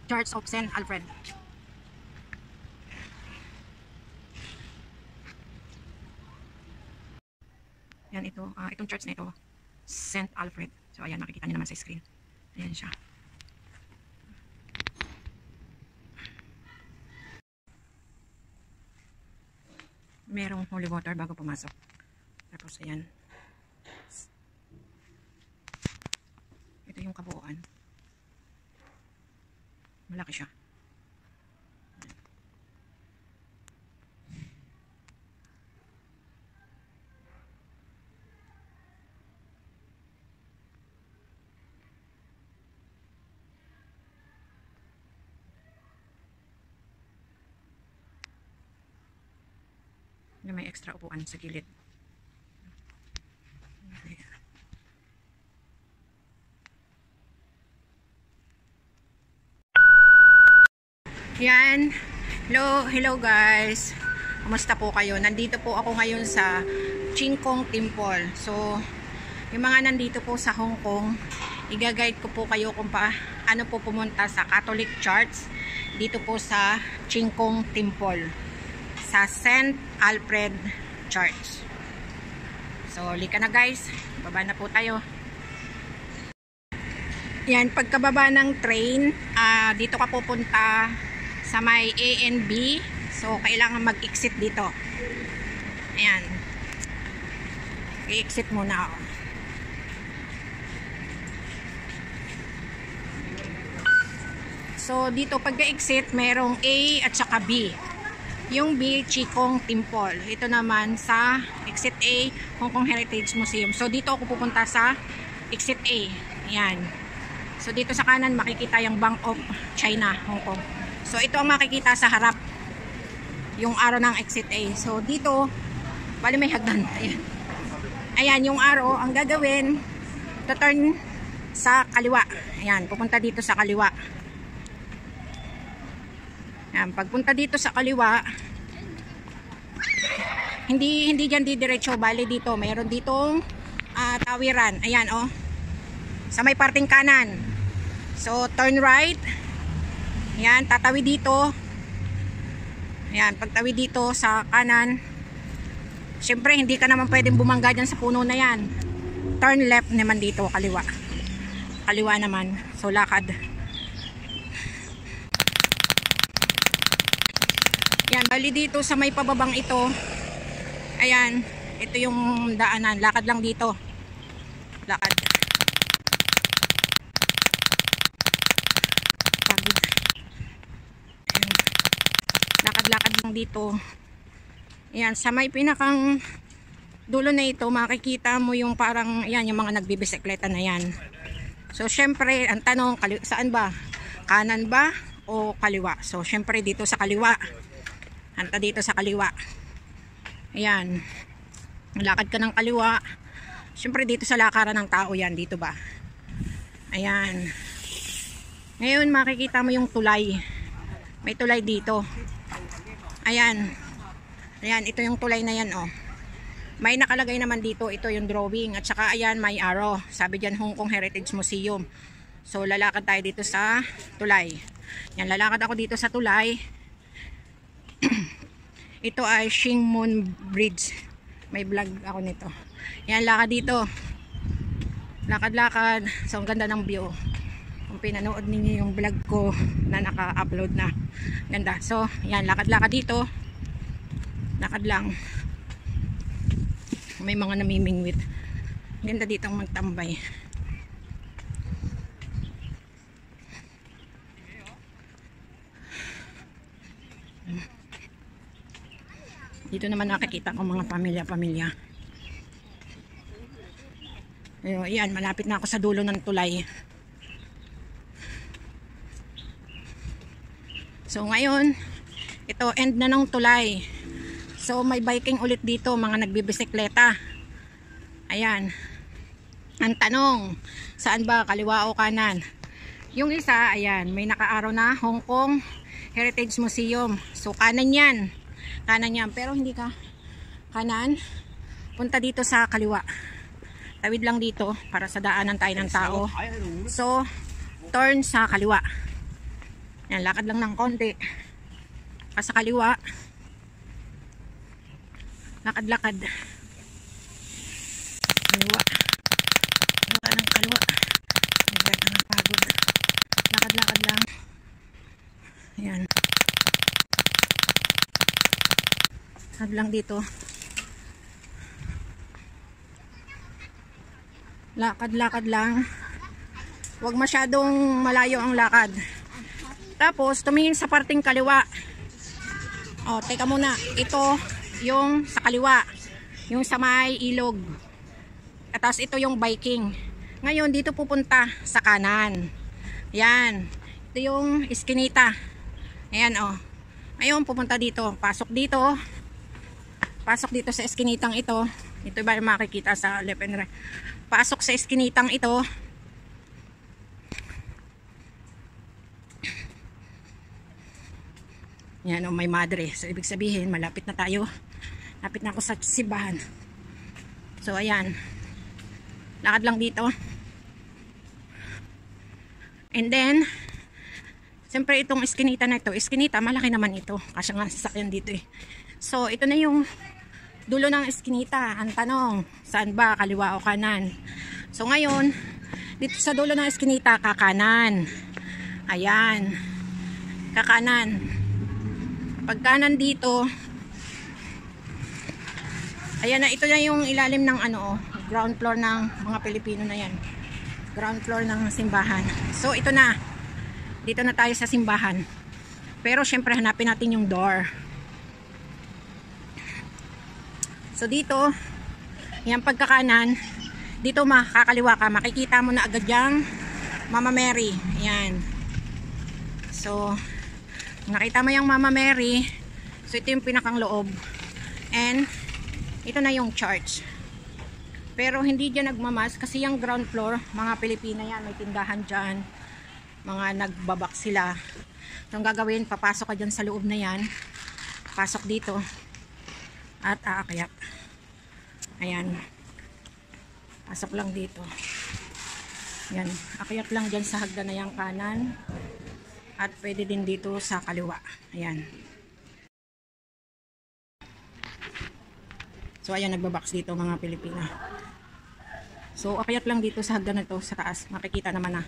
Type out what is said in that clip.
Church of St. Alfred. Yan ito, itong church na ito, St. Alfred. So ayan, makikita niyo naman sa screen. Ayan siya. Merong holy water bago pumasok. Tapos ayan. Ito yung kabuuan. Malaki siya. May extra upuan sa gilid. Yan. Hello guys. Kumusta po kayo? Nandito po ako ngayon sa Chingkong Temple. So, yung mga nandito po sa Hong Kong, i-guide ko po kayo kung paano po pumunta sa Catholic Church dito po sa Chingkong Temple, sa St. Alfred Church. So, lika na guys. Baba na po tayo. Yan, pagkababa ng train, dito ka pupunta sa may A and B. So, kailangan mag-exit dito. Ayan. I-exit muna ako. So, dito pagka-exit, merong A at saka B. Yung B, Chingkong Temple. Ito naman sa exit A, Hong Kong Heritage Museum. So, dito ako pupunta sa exit A. Ayan. So, dito sa kanan, makikita yung Bank of China, Hong Kong. So, ito ang makikita sa harap. Yung arrow ng exit A. So, dito, bali may hagdan. Ayan. Ayan, yung arrow, ang gagawin, to-turn sa kaliwa. Ayan, pupunta dito sa kaliwa. Ayan, pagpunta dito sa kaliwa, hindi diyan didiretso, bali dito, mayroon ditong tawiran. Ayan, oh. Sa may parting kanan. So, turn right. Ayan, tatawid dito. Ayan, pagtawid dito sa kanan. Siyempre, hindi ka naman pwedeng bumangga dyan sa puno na yan. Turn left naman dito, kaliwa. Kaliwa naman. So, lakad. Yan, bali dito sa may pababang ito. Ayan, ito yung daanan. Lakad lang dito. Lakad. Lakad-lakad lang dito. Ayan, sa may pinakang dulo na ito, makikita mo yung parang, ayan, yung mga nagbibisikleta na yan. So, syempre, ang tanong, saan ba? Kanan ba o kaliwa? So, syempre, dito sa kaliwa. Hanta dito sa kaliwa. Ayan. Lakad ka ng kaliwa. Siyempre dito sa lakaran ng tao yan. Dito ba? Ayan. Ngayon makikita mo yung tulay. May tulay dito. Ayan. Ayan. Ito yung tulay na yan, oh. May nakalagay naman dito. Ito yung drawing. At saka ayan, may arrow. Sabi dyan, Hong Kong Heritage Museum. So lalakad tayo dito sa tulay. Yan, lalakad ako dito sa tulay. Ito ay Shingmun Bridge. May vlog ako nito. Yan, lakad dito. Lakad-lakad. So, ang ganda ng view. Kung pinanood ninyo yung vlog ko na naka-upload na. Ganda. So, yan, lakad-lakad dito. Lakad lang. May mga namimingwit. Ganda dito ang magtambay. Dito naman nakikita ko mga pamilya-pamilya. Ayan, malapit na ako sa dulo ng tulay. So ngayon, ito end na ng tulay. So may biking ulit dito, mga nagbibisikleta. Ayan. Ang tanong, saan ba? Kaliwa o kanan? Yung isa, ayan, may naka-arrow na Hong Kong Heritage Museum. So kanan yan. Kanan yan, pero hindi ka kanan, punta dito sa kaliwa. Tawid lang dito para sa daanan tayo ng tao. So, turn sa kaliwa. Yan, lakad lang ng konti. Sa kaliwa. Lakad-lakad. Kaliwa. Kaliwa ng kaliwa. Nagbayad ng pagod. Lakad-lakad lang. Ayan. Lakad lang dito. Lakad-lakad lang. Huwag masyadong malayo ang lakad. Tapos, tumingin sa parting kaliwa. O, teka muna. Ito, yung sa kaliwa. Yung sa may ilog. At tapos, ito yung biking. Ngayon, dito pupunta sa kanan. Yan. Ito yung iskinita. Ayan, o. Ngayon, pupunta dito. Pasok dito. Pasok dito sa iskinitang ito. Ito ba yung makikita sa left and right? Pasok sa iskinitang ito. Yan o, may madre. So, ibig sabihin, malapit na tayo. Lapit na ako sa simbahan. So, ayan. Lakad lang dito. And then, siyempre itong iskinita na ito. Iskinita, malaki naman ito. Kasi nga sasakyan dito eh. So, ito na yung dulo ng iskinita. Ang tanong, saan ba? Kaliwa o kanan? So, ngayon, dito sa dulo ng iskinita, kakanan. Ayan. Kakanan. Pagkanan dito, ayan na, ito na yung ilalim ng ano, ground floor ng mga Pilipino na yan. Ground floor ng simbahan. So, ito na. Dito na tayo sa simbahan. Pero, syempre, hanapin natin yung door. So, dito, yan pagkakanan, dito makakaliwa ka. Makikita mo na agad yung Mama Mary. Ayan. So, nakita mo yung Mama Mary. So, ito yung pinakang loob. And, ito na yung church. Pero, hindi dyan nagmamas kasi yung ground floor, mga Pilipina yan, may tindahan dyan. Mga nagbabak sila. So, ang gagawin, papasok ka dyan sa loob na yan. Pasok dito. At aakyat. Ayan. Pasok lang dito. Ayan. Akyat lang dyan sa hagdan na yung kanan. At pwede din dito sa kaliwa. Ayan. So, ayan, nagbabox dito mga Pilipina. So, akyat lang dito sa hagdan na ito sa taas. Makikita naman na.